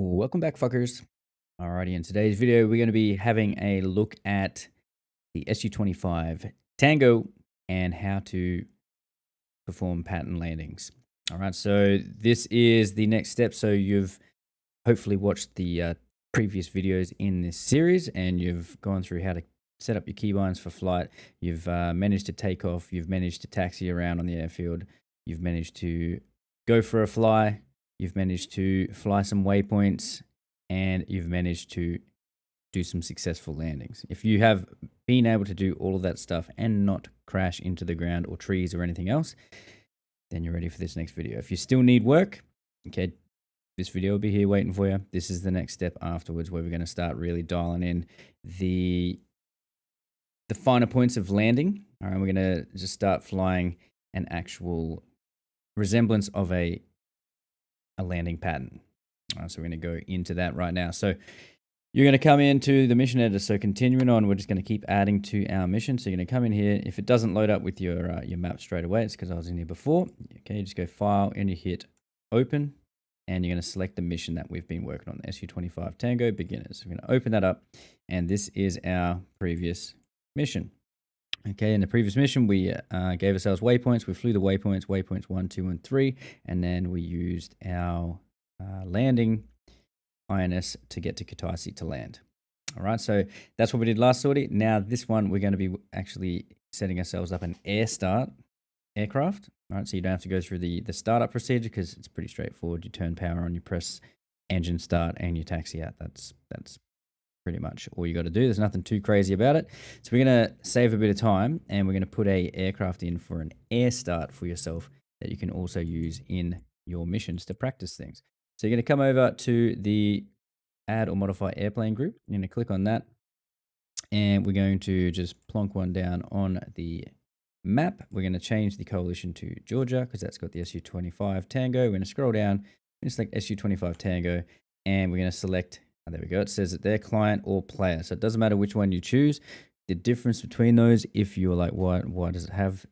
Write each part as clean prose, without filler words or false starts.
Welcome back, fuckers. Alrighty, in today's video, we're going to be having a look at the Su-25 Tango and how to perform pattern landings. All right, so this is the next step. So you've hopefully watched the previous videos in this series and you've gone through how to set up your keybinds for flight. You've managed to take off. You've managed to taxi around on the airfield. You've managed to go for a fly. You've managed to fly some waypoints, and you've managed to do some successful landings. If you have been able to do all of that stuff and not crash into the ground or trees or anything else, then you're ready for this next video. If you still need work, okay, this video will be here waiting for you. This is the next step afterwards where we're going to start really dialing in the finer points of landing. All right, we're going to just start flying an actual resemblance of a landing pattern. All right, so we're going to go into that right now. So you're going to come into the mission editor. So continuing on, we're just going to keep adding to our mission. So you're going to come in here. If it doesn't load up with your map straight away, it's because I was in here before. Okay, you just go File and you hit Open, and you're going to select the mission that we've been working on, the Su-25 Tango Beginners. We're going to open that up, and this is our previous mission. Okay, in the previous mission, we gave ourselves waypoints. We flew the waypoints 1, 2, and 3, and then we used our landing INS to get to Kutaisi to land. All right, so that's what we did last sortie. Now this one, we're going to be actually setting ourselves up an air start aircraft. All right, so you don't have to go through the startup procedure because it's pretty straightforward. You turn power on, you press engine start, and you taxi out. That's pretty much all you got to do. There's nothing too crazy about it. So we're going to save a bit of time, and we're going to put a aircraft in for an air start for yourself that you can also use in your missions to practice things. So you're going to come over to the add or modify airplane group. You're going to click on that, and we're going to just plonk one down on the map. We're going to change the coalition to Georgia because that's got the Su-25 Tango. We're going to scroll down, we're going to select Su-25 Tango, and we're going to select, there we go, it says that they're client or player. So it doesn't matter which one you choose. The difference between those, if you're like, why does it have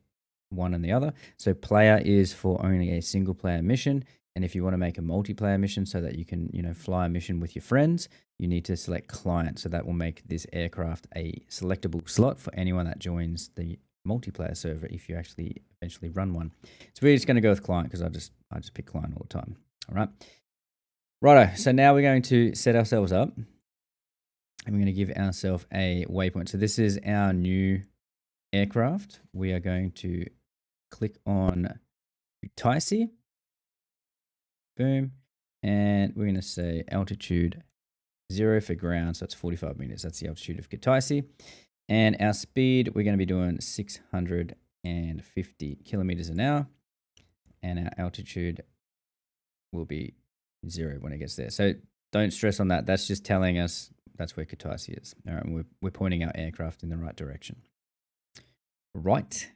one and the other? So player is for only a single player mission. And if you want to make a multiplayer mission so that you can, fly a mission with your friends, you need to select client. So that will make this aircraft a selectable slot for anyone that joins the multiplayer server if you actually eventually run one. So we're just going to go with client because I just pick client all the time. All right. Righto. So now we're going to set ourselves up, and we're going to give ourselves a waypoint. So this is our new aircraft. We are going to click on Kutaisi. Boom. And we're going to say altitude 0 for ground. So that's 45 meters. That's the altitude of Kutaisi. And our speed, we're going to be doing 650 kilometers an hour. And our altitude will be 0 when it gets there. So don't stress on that. That's just telling us that's where Kutaisi is. All right. And we're pointing our aircraft in the right direction. Right.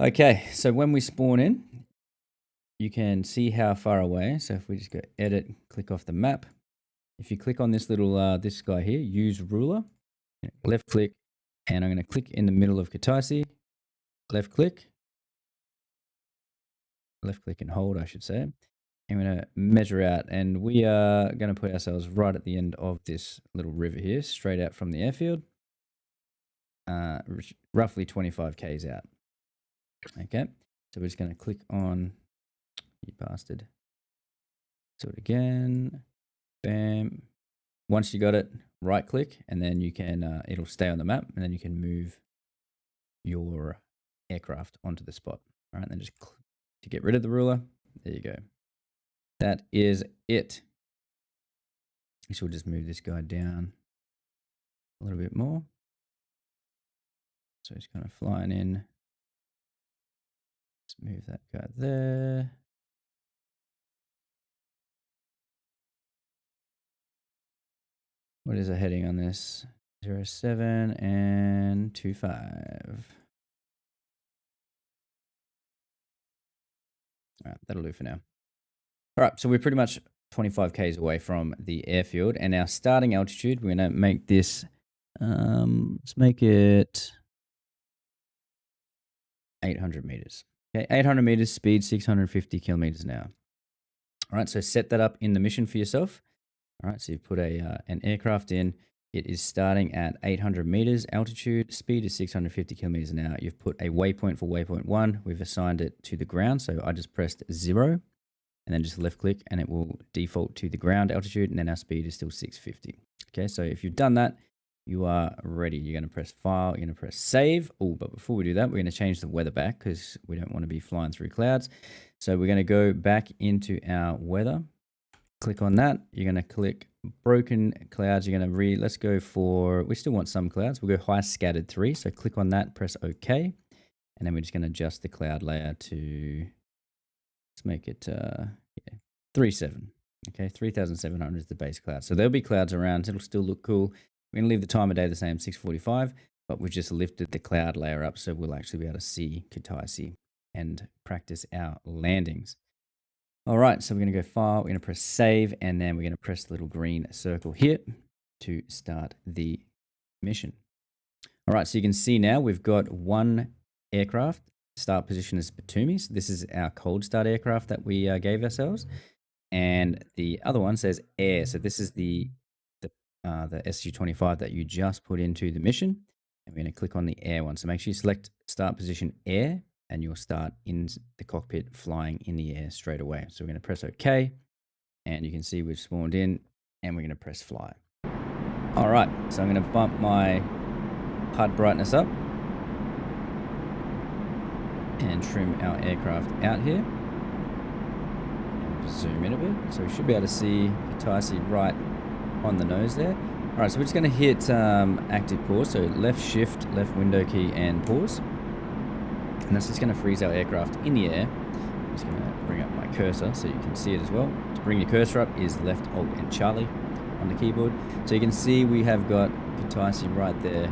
Okay. So when we spawn in, you can see how far away. So if we just go edit, click off the map. If you click on this little, this guy here, use ruler, left click, and I'm going to click in the middle of Kutaisi, left click and hold, I should say. I'm going to measure out, and we are going to put ourselves right at the end of this little river here, straight out from the airfield, roughly 25 Ks out. Okay, so we're just going to click on, you bastard. Do it again. Bam. Once you got it, right click, and then you can, it'll stay on the map, and then you can move your aircraft onto the spot. All right, and then just to get rid of the ruler. There you go. That is it. So we'll just move this guy down a little bit more. So he's kind of flying in. Let's move that guy there. What is the heading on this? 07 and 25. All right, that'll do for now. All right, so we're pretty much 25 Ks away from the airfield, and our starting altitude, we're going to make this, let's make it 800 meters. Okay, 800 meters, speed 650 kilometers an hour. All right, so set that up in the mission for yourself. All right, so you've put an aircraft in. It is starting at 800 meters altitude. Speed is 650 kilometers an hour. You've put a waypoint for waypoint 1. We've assigned it to the ground. So I just pressed 0 and then just left click and it will default to the ground altitude. And then our speed is still 650. Okay, so if you've done that, you are ready. You're going to press file. You're going to press save. Oh, but before we do that, we're going to change the weather back because we don't want to be flying through clouds. So we're going to go back into our weather. Click on that. You're going to click broken clouds. You're going to let's go for, we still want some clouds. We'll go high scattered 3. So click on that, press OK. And then we're just going to adjust the cloud layer to, let's make it 3.7. Okay, 3,700 is the base cloud. So there'll be clouds around. It'll still look cool. We're going to leave the time of day the same, 6:45, but we've just lifted the cloud layer up so we'll actually be able to see Kutaisi and practice our landings. All right, so we're going to go file, we're going to press save, and then we're going to press the little green circle here to start the mission. All right, so you can see now we've got one aircraft. Start position is Batumi. So this is our cold start aircraft that we gave ourselves. And the other one says air. So this is the Su-25 that you just put into the mission. And we're going to click on the air one. So make sure you select start position air, and you'll start in the cockpit flying in the air straight away. So we're going to press OK, and you can see we've spawned in, and we're going to press fly. All right, so I'm going to bump my HUD brightness up and trim our aircraft out here. And zoom in a bit, so we should be able to see Kutaisi right on the nose there. All right, so we're just going to hit active pause, so left shift, left window key, and pause. And that's just going to freeze our aircraft in the air. I'm just going to bring up my cursor so you can see it as well. To bring your cursor up is left, alt, and Charlie on the keyboard. So you can see we have got Kutaisi right there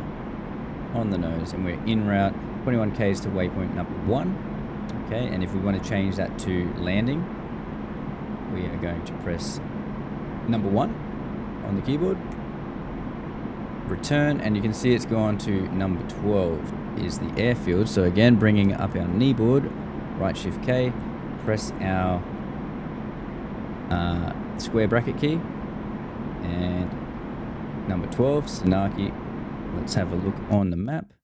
on the nose, and we're en route 21 k's to waypoint number 1. Okay, and if we want to change that to landing, we are going to press number 1 on the keyboard, return, and you can see it's gone to number 12 is the airfield. So again, bringing up our kneeboard, right shift K, press our square bracket key, and number 12, Sanaki. Let's have a look on the map.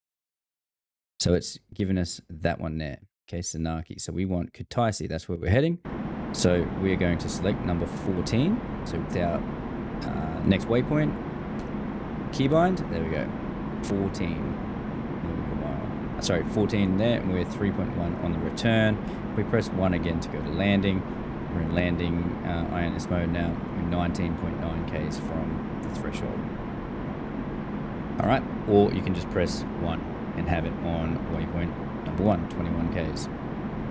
So it's given us that one there. Okay, Sanaki. So we want Kutaisi, that's where we're heading. So we're going to select number 14. So with our next waypoint, keybind, there we go, 14. Sorry, 14 there, and we're 3.1 on the return. We press 1 again to go to landing. We're in landing INS mode now. We're 19.9 k's from the threshold. All right, or you can just press 1 and have it on waypoint number 1, 21 k's.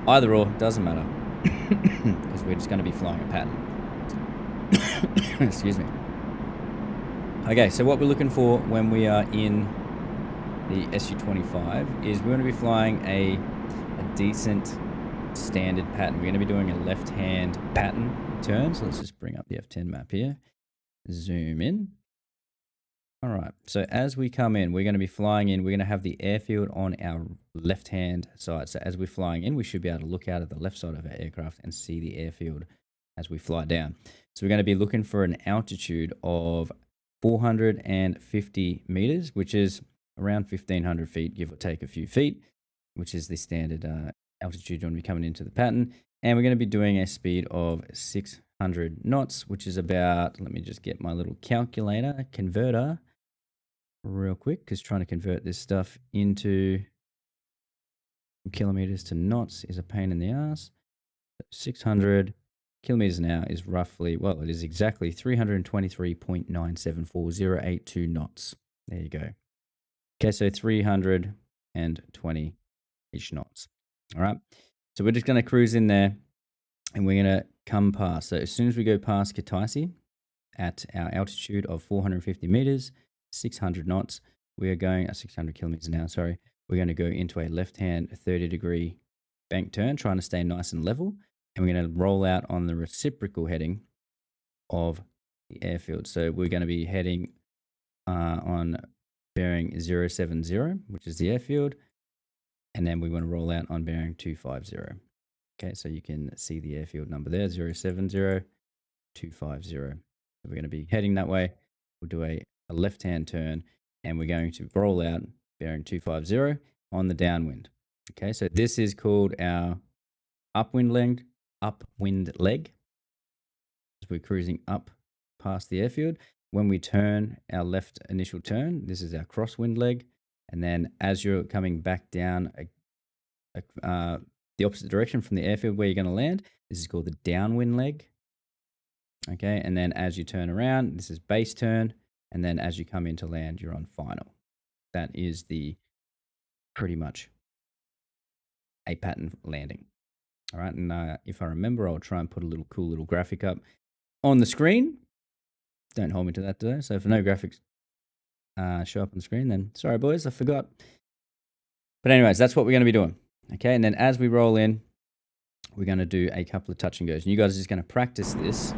Either or, doesn't matter, because we're just going to be flying a pattern. Excuse me. Okay, so what we're looking for when we are in the Su-25 is we're going to be flying a decent standard pattern. We're going to be doing a left-hand pattern turn. So let's just bring up the F10 map here. Zoom in. All right, so as we come in, we're going to be flying in. We're going to have the airfield on our left-hand side. So as we're flying in, we should be able to look out at the left side of our aircraft and see the airfield as we fly down. So we're going to be looking for an altitude of 450 meters, which is around 1,500 feet, give or take a few feet, which is the standard altitude you want to be coming into the pattern. And we're going to be doing a speed of 600 knots, which is about, let me just get my little calculator, converter real quick, because trying to convert this stuff into kilometers to knots is a pain in the ass. 600 kilometers an hour is roughly, well, it is exactly 323.974082 knots. There you go. Okay, so 320-ish knots. All right, so we're just going to cruise in there, and we're going to come past. So as soon as we go past Kutaisi at our altitude of 450 meters, 600 knots, we are going 600 kilometers an hour. Sorry, we're going to go into a left-hand 30-degree bank turn, trying to stay nice and level, and we're going to roll out on the reciprocal heading of the airfield. So we're going to be heading on bearing 070, which is the airfield, and then we want to roll out on bearing 250. Okay, so you can see the airfield number there, 070250. So we're going to be heading that way. We'll do a left-hand turn, and we're going to roll out bearing 250 on the downwind. Okay, so this is called our upwind leg. As we're cruising up past the airfield. When we turn our left initial turn, this is our crosswind leg. And then as you're coming back down the opposite direction from the airfield where you're going to land, this is called the downwind leg. Okay, and then as you turn around, this is base turn. And then as you come into land, you're on final. That is the pretty much a pattern landing. All right, and if I remember, I'll try and put a cool little graphic up on the screen. Don't hold me to that today. So if no graphics show up on the screen, then sorry, boys, I forgot. But anyways, that's what we're going to be doing. Okay, and then as we roll in, we're going to do a couple of touch and goes. And you guys are just going to practice this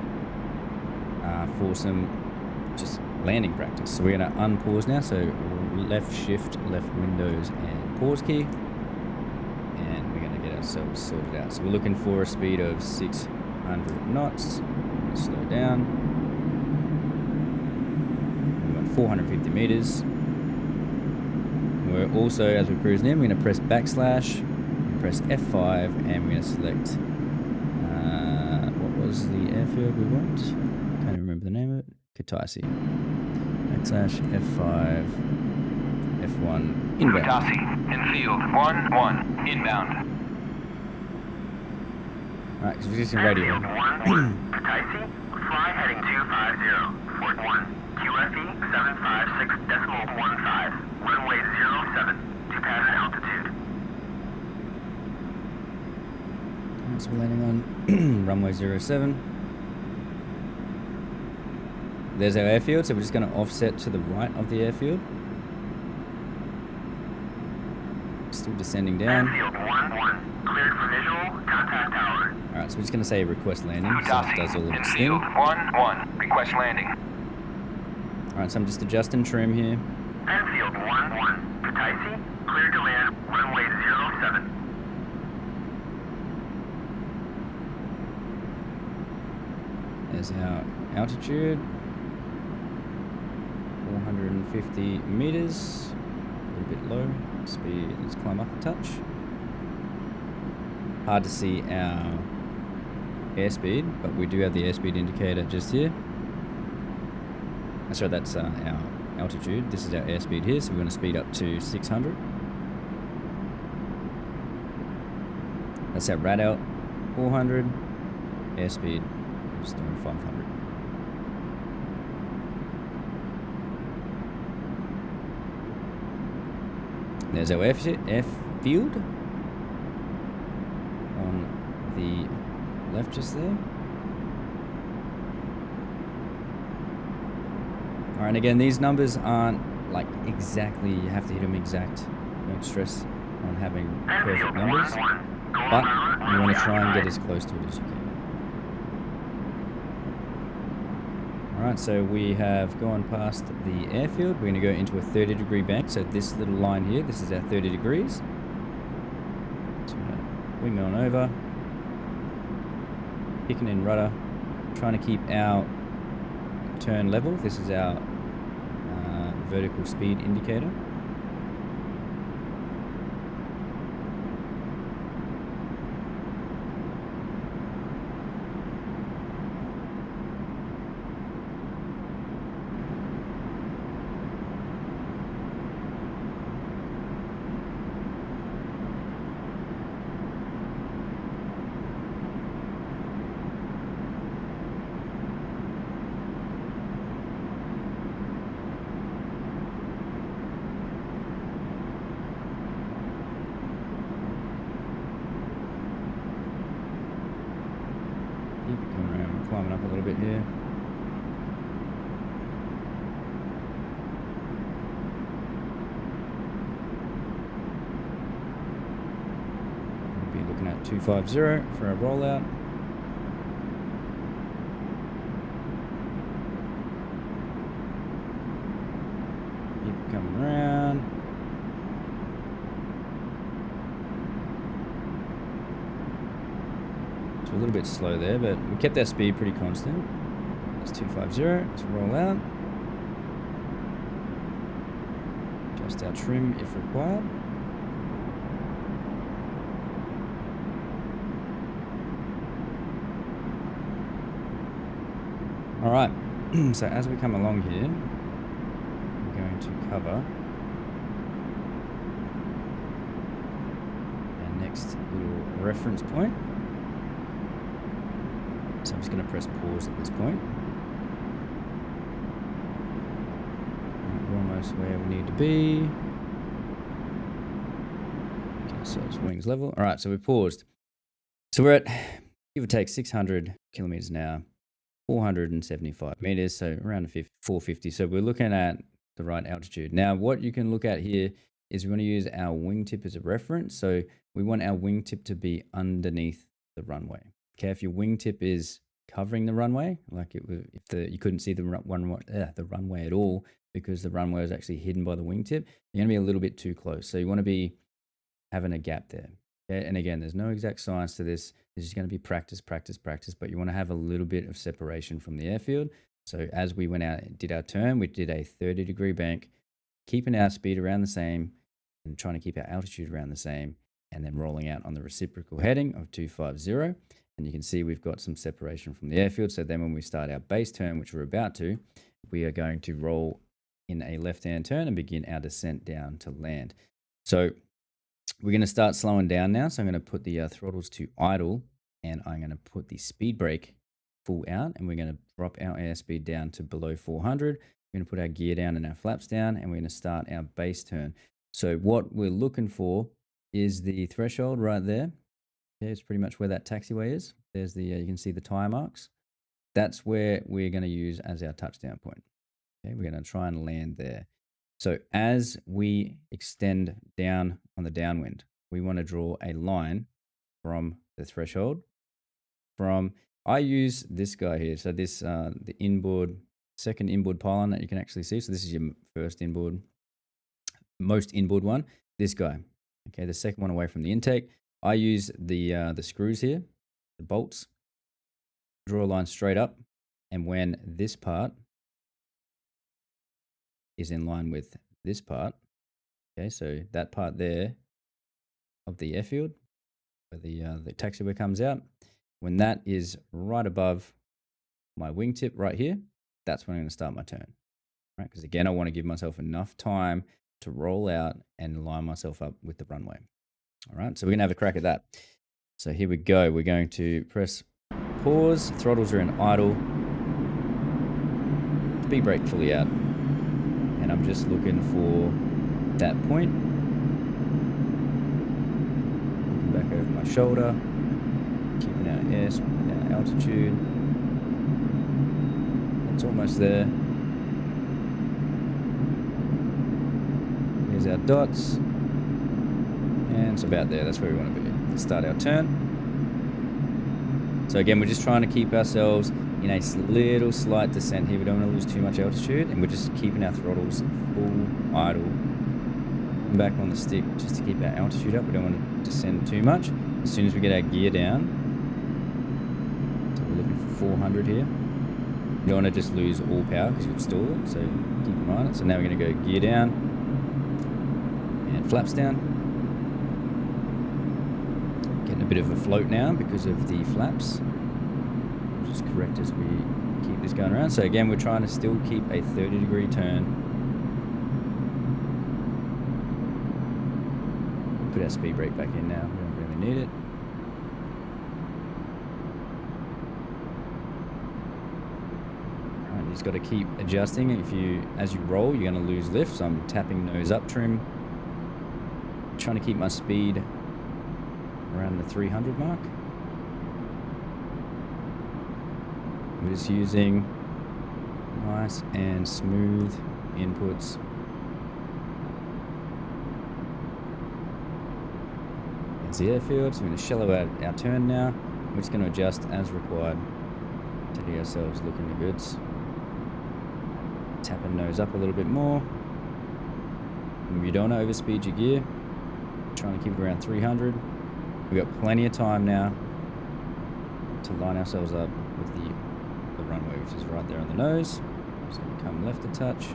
for some just landing practice. So we're going to unpause now. So left shift, left windows, and pause key. And we're going to get ourselves sorted out. So we're looking for a speed of 600 knots. Slow down. 450 meters. We're also, as we're cruising in, we're going to press backslash, press F5, and we're going to select, what was the airfield we want? Can't even remember the name of it. Kutaisi. Backslash F5, F1, inbound. Kutaisi, in field, 1-1, inbound. Alright, because we're using radio. Field 1-1, Kutaisi, fly heading 250, Fort 1. QFE 756.15, runway 07 to pattern altitude. Alright, so we're landing on runway 07. There's our airfield, so we're just going to offset to the right of the airfield. Still descending down. Field 1-1, cleared for visual, contact tower. Alright, so we're just going to say request landing, so it does all of its thing. Field 1-1, request landing. Alright, so I'm just adjusting trim here. Enfield 1-1, Kutaisi, cleared to land, runway 07. There's our altitude. 450 meters. A little bit low. Speed, let's climb up a touch. Hard to see our airspeed, but we do have the airspeed indicator just here. So that's our altitude. This is our airspeed here, so we're going to speed up to 600. That's our rad out, 400. Airspeed, just doing 500. There's our airfield on the left just there. All right, again, these numbers aren't like exactly, you have to hit them exact. Don't stress on having perfect numbers, but you want to try and get as close to it as you can. All right, so we have gone past the airfield. We're going to go into a 30-degree bank. So this little line here, this is our 30 degrees. So wing on over, kicking in rudder, trying to keep our turn level. This is our vertical speed indicator. Keep coming around, we're climbing up a little bit here. We'll be looking at 250 for our rollout. Keep coming around. So a little bit slow there, but we kept our speed pretty constant. It's 250. Let's roll out. Adjust our trim if required. All right. So as we come along here, we're going to cover our next little reference point. So I'm just going to press pause at this point. We're almost where we need to be. Okay, so it's wings level. All right, so we paused. So we're at, give or take, 600 kilometers an hour, 475 meters, so around 450. So we're looking at the right altitude. Now, what you can look at here is we want to use our wingtip as a reference. So we want our wingtip to be underneath the runway. Okay, if your wingtip is covering the runway, like if you couldn't see the runway at all because the runway is actually hidden by the wingtip, you're going to be a little bit too close. So you want to be having a gap there. Okay? And again, there's no exact science to this. This is going to be practice, but you want to have a little bit of separation from the airfield. So as we went out and did our turn, we did a 30-degree bank, keeping our speed around the same and trying to keep our altitude around the same, and then rolling out on the reciprocal heading of 250. And you can see we've got some separation from the airfield. So then when we start our base turn, which we're about to, we are going to roll in a left-hand turn and begin our descent down to land. So we're going to start slowing down now. So I'm going to put the throttles to idle, and I'm going to put the speed brake full out, and we're going to drop our airspeed down to below 400. We're going to put our gear down and our flaps down, and we're going to start our base turn. So what we're looking for is the threshold right there. Okay, it's pretty much where that taxiway is. There's the, you can see the tire marks. That's where we're going to use as our touchdown point. Okay, we're going to try and land there. So as we extend down on the downwind, we want to draw a line from the threshold. I use this guy here. So this, the inboard, second inboard pylon that you can actually see. So this is your first inboard, most inboard one, this guy. Okay, the second one away from the intake. I use the screws here, the bolts, draw a line straight up, and when this part is in line with this part, okay, so that part there of the airfield, where the taxiway comes out, when that is right above my wingtip right here, that's when I'm going to start my turn, right? Because again, I want to give myself enough time to roll out and line myself up with the runway. All right, so we're going to have a crack at that. So here we go. We're going to press pause. Throttles are in idle. Speed brake fully out. And I'm just looking for that point. Looking back over my shoulder. Keeping our altitude. It's almost there. Here's our dots. And it's about there. That's where we want to be. Let's start our turn. So again, we're just trying to keep ourselves in a little slight descent here. We don't want to lose too much altitude, and we're just keeping our throttles full idle. Back on the stick just to keep our altitude up. We don't want to descend too much. As soon as we get our gear down, so we're looking for 400 here. You don't want to just lose all power because you'll stall it, so keep an eye on it. So now we're going to go gear down and flaps down. Getting a bit of a float now because of the flaps. We'll just correct as we keep this going around. So again, we're trying to still keep a 30-degree turn. Put our speed brake back in now. We don't really need it. Right, you just got to keep adjusting. As you roll, you're going to lose lift. So I'm tapping nose up trim. Trying to keep my speed around the 300 mark. We're just using nice and smooth inputs. There's the airfield, so we're going to shallow out our turn now. We're just going to adjust as required to get ourselves looking the goods. Tap and nose up a little bit more. And you don't want to overspeed your gear. Trying to keep it around 300. We've got plenty of time now to line ourselves up with the runway, which is right there on the nose. Just going to come left a touch.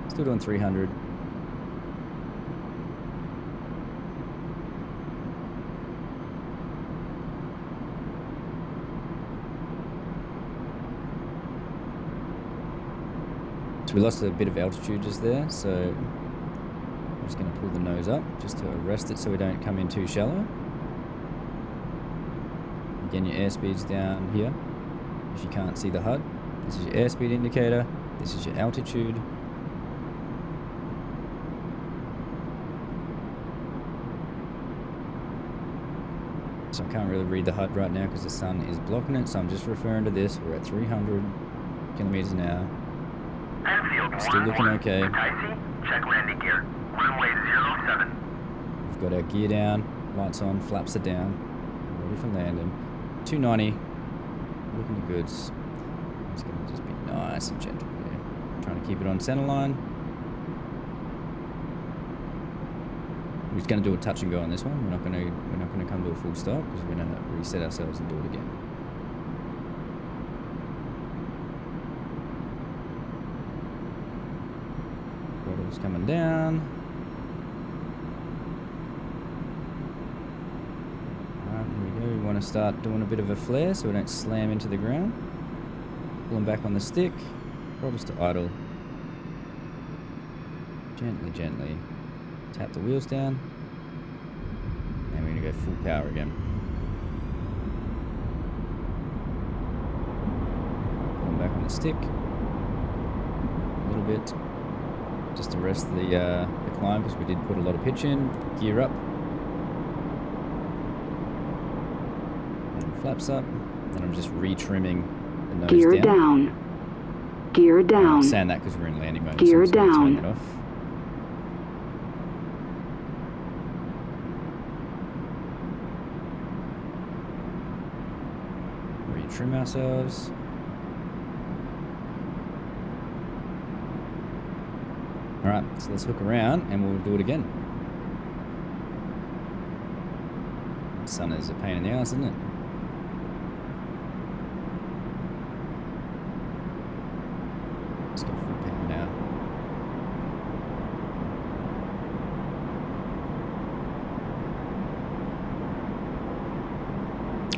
Still doing 300. So we lost a bit of altitude just there, so I'm just going to pull the nose up just to arrest it so we don't come in too shallow. Again, your airspeed's down here if you can't see the HUD. This is your airspeed indicator. This is your altitude. So I can't really read the HUD right now because the sun is blocking it, so I'm just referring to this. We're at 300 kilometers an hour. Still looking okay. Check landing gear. Runway 07. We've got our gear down, lights on, flaps are down. Ready for landing. 290. Looking good. It's going to just be nice and gentle here. Trying to keep it on center line. We're just going to do a touch and go on this one. We're not going to come to a full stop because we're going to reset ourselves and do it again. Throttle's coming down. Alright, here we go. We want to start doing a bit of a flare so we don't slam into the ground. Pulling back on the stick. Throttles to idle. Gently, gently tap the wheels down. And we're going to go full power again. Pulling back on the stick. A little bit. Just to rest the climb because we did put a lot of pitch in. Gear up. And flaps up. And I'm just retrimming the nose Gear down. Gear down. I'm saying that because we're in landing mode. Gear so I'm just gonna down. turn that off. Retrim ourselves. Alright, so let's hook around and we'll do it again. The sun is a pain in the ass, isn't it? Let's go full power now.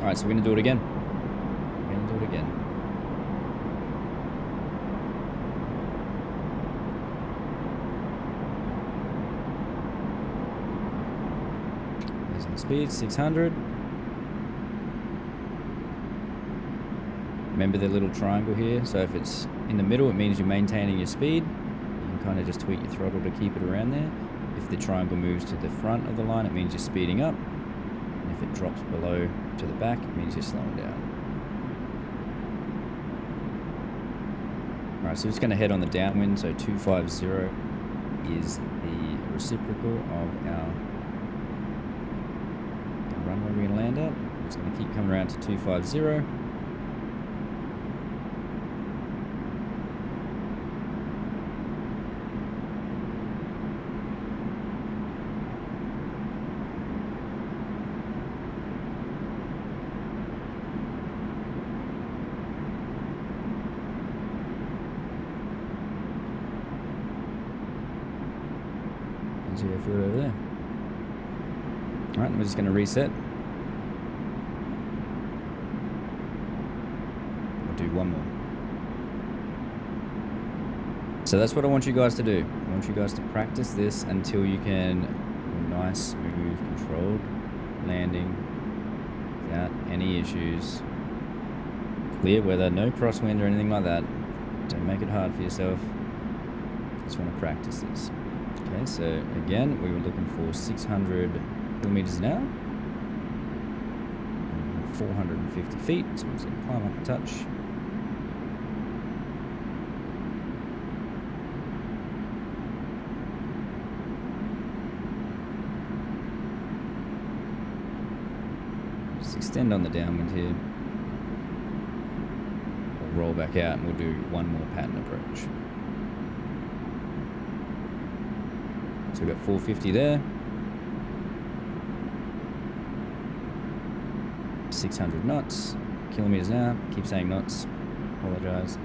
Alright, so we're going to do it again. We're going to do it again. Speed 600. Remember the little triangle here, so if it's in the middle it means you're maintaining your speed. You can kind of just tweak your throttle to keep it around there. If the triangle moves to the front of the line it means you're speeding up, and if it drops below to the back it means you're slowing down. Alright, so we're just going to head on the downwind, so 250 is the reciprocal of our runway we're going to land at. We're just going to keep coming around to 250. There's your airfield over there. Alright, we're just going to reset. We'll do one more. So that's what I want you guys to do. I want you guys to practice this until you can do a nice, smooth, controlled landing without any issues. Clear weather, no crosswind or anything like that. Don't make it hard for yourself. Just want to practice this. Okay, so again, we were looking for 600 kilometers an hour, 450 feet, so we're just going to climb up a touch. Just extend on the downwind here. We'll roll back out and we'll do one more pattern approach. So we've got 450 there. 600 knots, kilometers an hour. Keep saying knots. Apologize.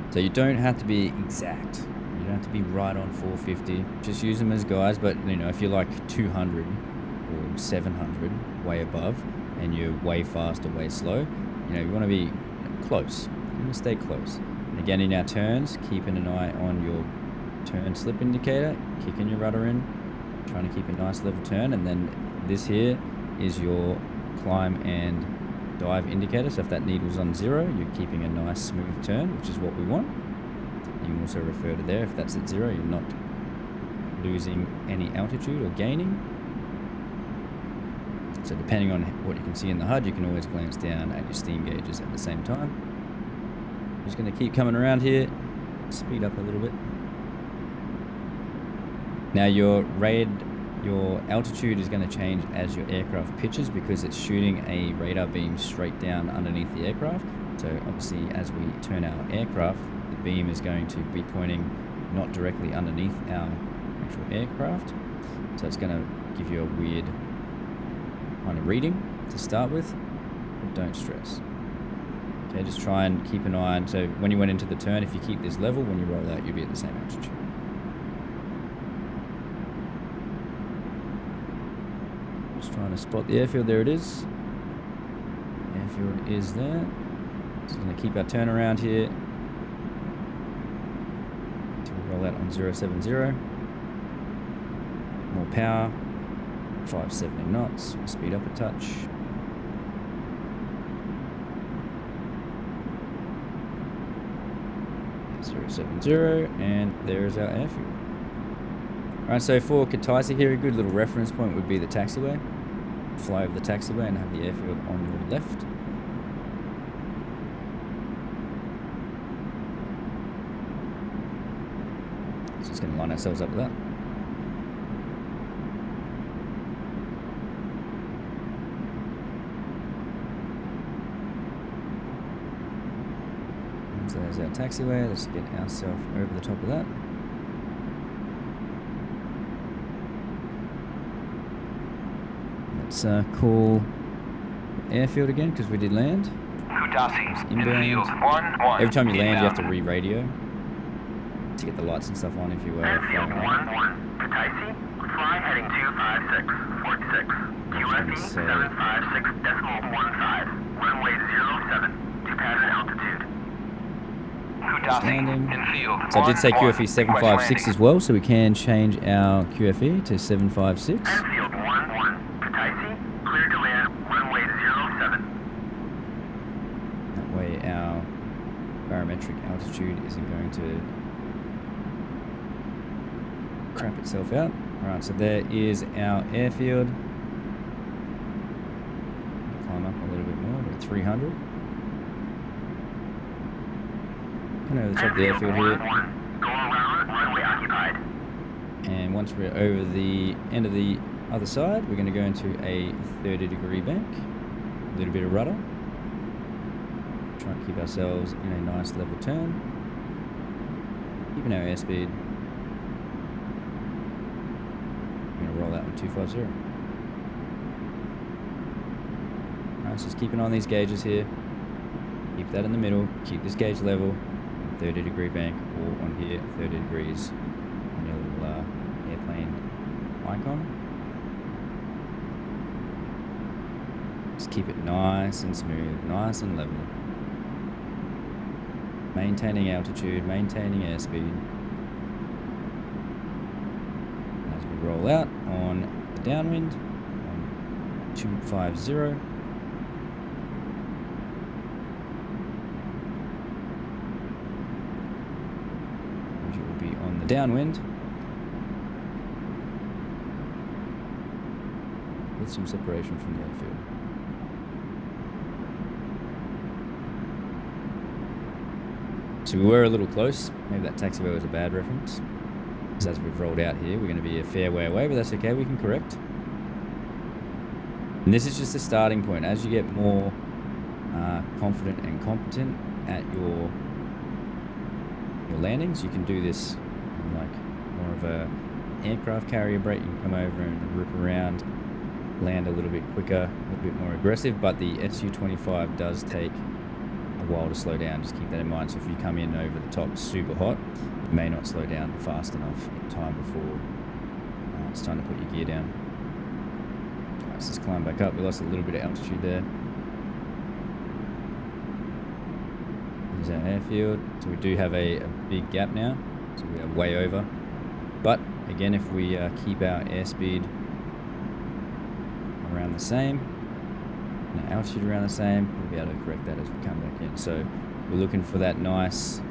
So you don't have to be exact. You don't have to be right on 450. Just use them as guides. But you know, if you're like 200 or 700, way above, and you're way fast or way slow, you know, you want to be close. You want to stay close. And again, in our turns, keeping an eye on your turn slip indicator, kicking your rudder in, trying to keep a nice level turn, and then this here is your climb and dive indicator. So if that needle's on 0, you're keeping a nice smooth turn, which is what we want. You can also refer to there. If that's at 0, you're not losing any altitude or gaining. So depending on what you can see in the HUD, you can always glance down at your steam gauges at the same time. I'm just going to keep coming around here, speed up a little bit. Now your altitude is going to change as your aircraft pitches, because it's shooting a radar beam straight down underneath the aircraft. So obviously as we turn our aircraft, the beam is going to be pointing not directly underneath our actual aircraft. So it's going to give you a weird kind of reading to start with, but don't stress. Okay, just try and keep an eye on, so when you went into the turn, if you keep this level, when you roll out, you'll be at the same altitude. Just trying to spot the airfield. There it is. Airfield is there. Just going to keep our turn around here to roll out on 070. More power. 570 knots. Speed up a touch. 070, and there's our airfield. Alright, so for Kataisi here, a good little reference point would be the taxiway. Fly over the taxiway and have the airfield on your left. So just going to line ourselves up with that. So there's our taxiway. Let's get ourselves over the top of that. Let's call airfield again, because we did land. Inbound. Every time you land, you have to re-radio to get the lights and stuff on if you were Airfield flying. 11, Kataisi, fly heading 256, 46, QFE 756.15, runway 07, to pattern altitude. Landing. So I did say QFE 756 as well, so we can change our QFE to 756. Airfield 11, Kataisi, clear to land, runway 07. That way our barometric altitude isn't going to crap itself out. Alright, so there is our airfield. Climb up a little bit more, we're at 300. And over the top of the airfield here. Go around, runway occupied. And once we're over the end of the other side, we're going to go into a 30-degree bank. A little bit of rudder. Try and keep ourselves in a nice level turn. Keeping our airspeed. We're going to roll out on 250. Alright, so just keep an eye on these gauges here. Keep that in the middle. Keep this gauge level. 30-degree bank, or on here 30 degrees on your little airplane icon. Just keep it nice and smooth, nice and level. Maintaining altitude, maintaining airspeed. As we roll out on the downwind on 250. Downwind with some separation from the airfield. So we were a little close. Maybe that taxiway was a bad reference. So as we've rolled out here, we're going to be a fair way away, but that's okay, we can correct. And this is just a starting point. As you get more confident and competent at your landings, you can do this in like more of a aircraft carrier brake. You can come over and rip around, land a little bit quicker, a little bit more aggressive, but the Su-25 does take a while to slow down. Just keep that in mind. So if you come in over the top super hot, you may not slow down fast enough in time before it's time to put your gear down. All right, so let's climb back up. We lost a little bit of altitude there. There's our airfield. So we do have a big gap now. So we are way over. But again, if we keep our airspeed around the same, and our altitude around the same, we'll be able to correct that as we come back in. So we're looking for that nice. So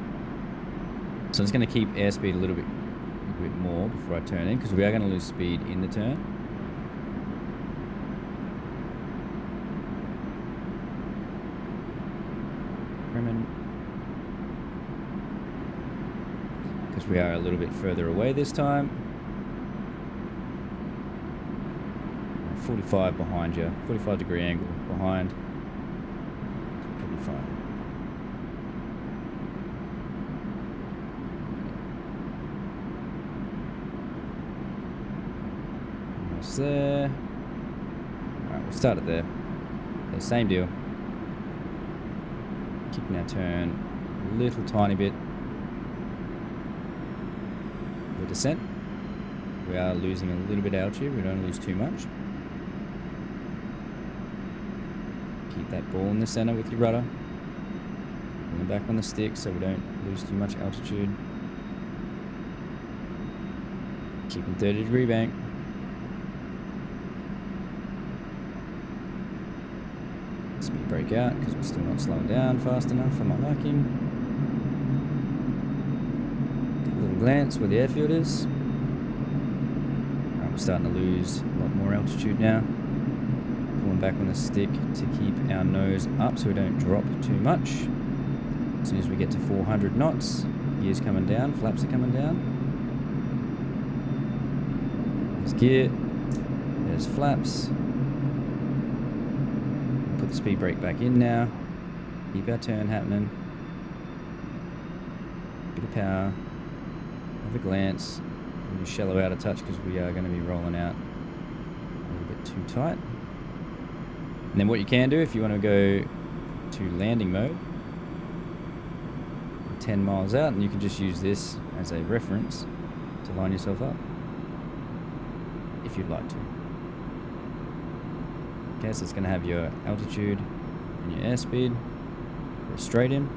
I'm just going to keep airspeed a little bit more before I turn in, because we are going to lose speed in the turn. Because we are a little bit further away this time. 45 behind you, 45-degree angle behind. It's pretty fine. Almost there. Alright, we'll start it there. So same deal. Keeping our turn a little tiny bit. The descent. We are losing a little bit of altitude. We don't lose too much. Keep that ball in the center with your rudder. Pulling back on the stick so we don't lose too much altitude. Keeping 30-degree bank. Speed brake out because we're still not slowing down fast enough for my liking. A little glance where the airfield is. Alright, we're starting to lose a lot more altitude now. Pulling back on the stick to keep our nose up so we don't drop too much. As soon as we get to 400 knots, gear's coming down, flaps are coming down. There's gear, there's flaps. Put the speed brake back in now. Keep our turn happening. Bit of power. Have a glance. We're going to shallow out a touch because we are going to be rolling out a little bit too tight. And then what you can do if you want to go to landing mode, 10 miles out, and you can just use this as a reference to line yourself up if you'd like to. Okay, so it's going to have your altitude and your airspeed. Go straight in.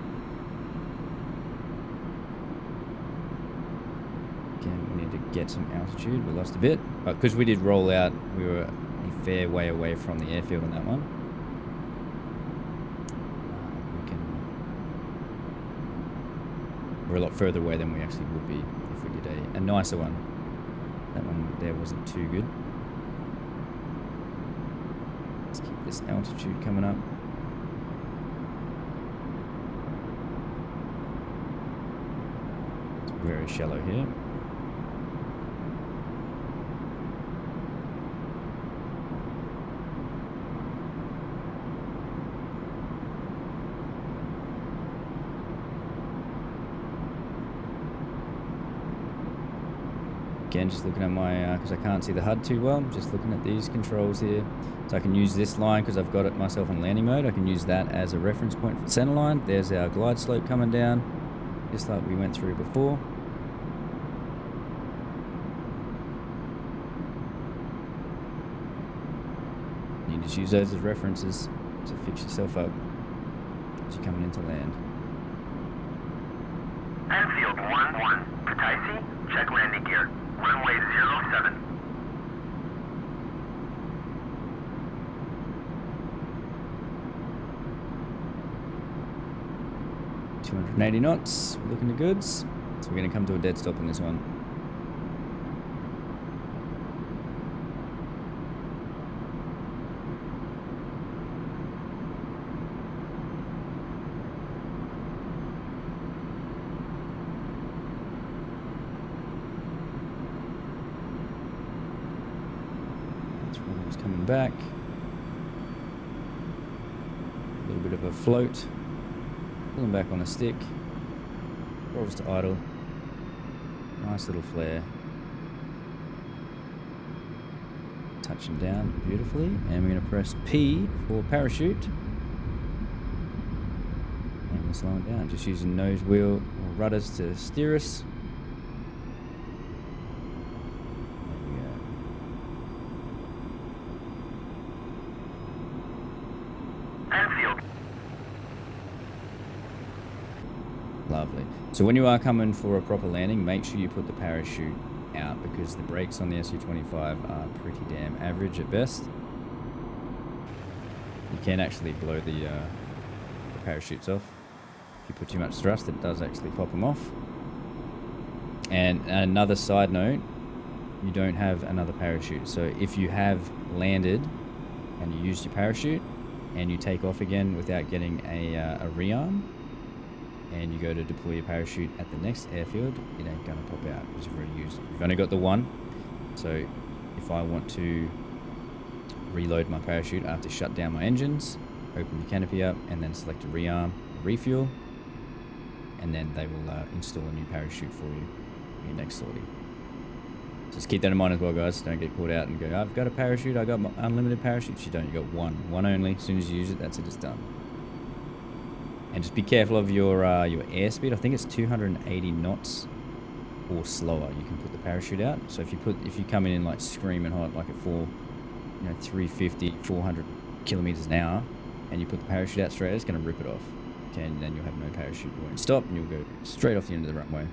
Again, we need to get some altitude. We lost a bit, but because we did roll out, we were a fair way away from the airfield on that one. We're a lot further away than we actually would be if we did a nicer one. That one there wasn't too good. Let's keep this altitude coming up. It's very shallow here. Again, just looking at my, because I can't see the HUD too well, I'm just looking at these controls here. So I can use this line because I've got it myself in landing mode. I can use that as a reference point for the center line. There's our glide slope coming down, just like we went through before. You just use those as references to fix yourself up as you're coming into land. Enfield 1-1, Kataisi, check landing gear. Runway 07. $280 knots, we're looking to goods. So we're going to come to a dead stop on this one. Coming back. a float. Pull them back on the stick. Throttles to idle. Nice little flare. Touching down beautifully. And we're going to press P for parachute. And we're slowing down. Just using nose wheel or rudders to steer us. Lovely. So when you are coming for a proper landing, make sure you put the parachute out because the brakes on the Su-25 are pretty damn average at best. You can actually blow the parachutes off. If you put too much thrust, it does actually pop them off. And another side note, you don't have another parachute. So if you have landed and you used your parachute and you take off again without getting a rearm, and you go to deploy your parachute at the next airfield, it ain't gonna pop out because you've already used it. You've only got the one. So if I want to reload my parachute, I have to shut down my engines, open the canopy up, and then select a rearm, refuel, and then they will install a new parachute for you in your next sortie. Just keep that in mind as well, guys. Don't get caught out and go, I've got a parachute, I got my unlimited parachutes. You don't, you got one only. As soon as you use it, that's it, it's done. And just be careful of your airspeed. I think it's 280 knots or slower. You can put the parachute out. So if you come in like screaming hot, like at 350, 400 kilometers an hour, and you put the parachute out straight, it's going to rip it off. Okay, and then you'll have no parachute. You won't stop, and you'll go straight off the end of the runway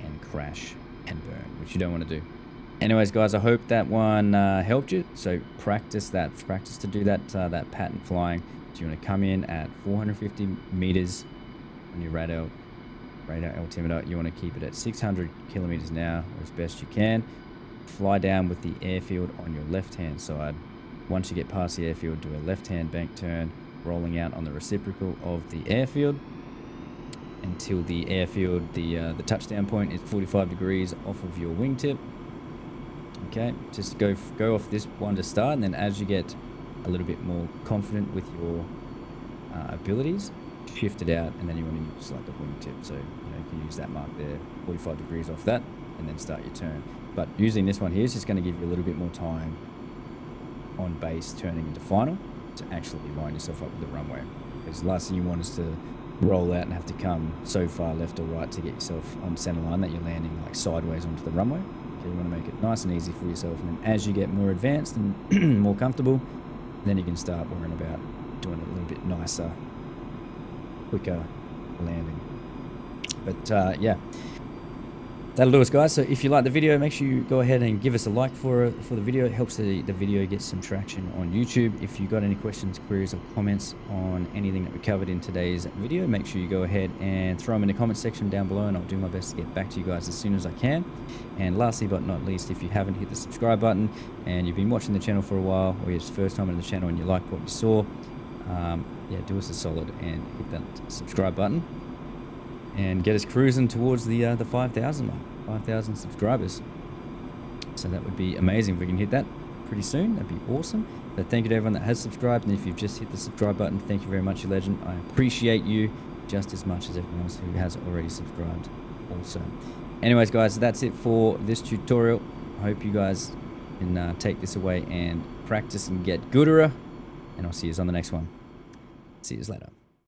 and crash and burn, which you don't want to do. Anyways, guys, I hope that one helped you. So practice that. Practice to do that pattern flying. So you want to come in at 450 meters on your radar altimeter. You want to keep it at 600 kilometers an hour as best you can. Fly down with the airfield on your left-hand side. Once you get past the airfield, do a left-hand bank turn, rolling out on the reciprocal of the airfield until the airfield, the touchdown point is 45 degrees off of your wingtip. Okay, just go off this one to start, and then as you get a little bit more confident with your abilities, shift it out, and then you want to use like the wingtip. So you can use that mark there, 45 degrees off that, and then start your turn. But using this one here is just going to give you a little bit more time on base turning into final to actually line yourself up with the runway. Because the last thing you want is to roll out and have to come so far left or right to get yourself on center line that you're landing like sideways onto the runway. Okay, you want to make it nice and easy for yourself, and then as you get more advanced and more comfortable, then you can start worrying about doing it a little bit nicer, quicker landing. But yeah, that'll do us, guys. So if you like the video, make sure you go ahead and give us a like for the video. It helps the video get some traction on YouTube. If you got any questions, queries, or comments on anything that we covered in today's video, make sure you go ahead and throw them in the comment section down below, and I'll do my best to get back to you guys as soon as I can. And lastly but not least, if you haven't hit the subscribe button and you've been watching the channel for a while, or it's first time on the channel and you liked what you saw, yeah, do us a solid and hit that subscribe button and get us cruising towards the 5,000 mark, 5,000 subscribers. So that would be amazing if we can hit that pretty soon. That'd be awesome. So thank you to everyone that has subscribed, and if you've just hit the subscribe button, thank you very much, you legend. I appreciate you just as much as everyone else who has already subscribed also. Anyways, guys, that's it for this tutorial. I hope you guys can take this away and practice and get gooder, and I'll see you on the next one. See you later.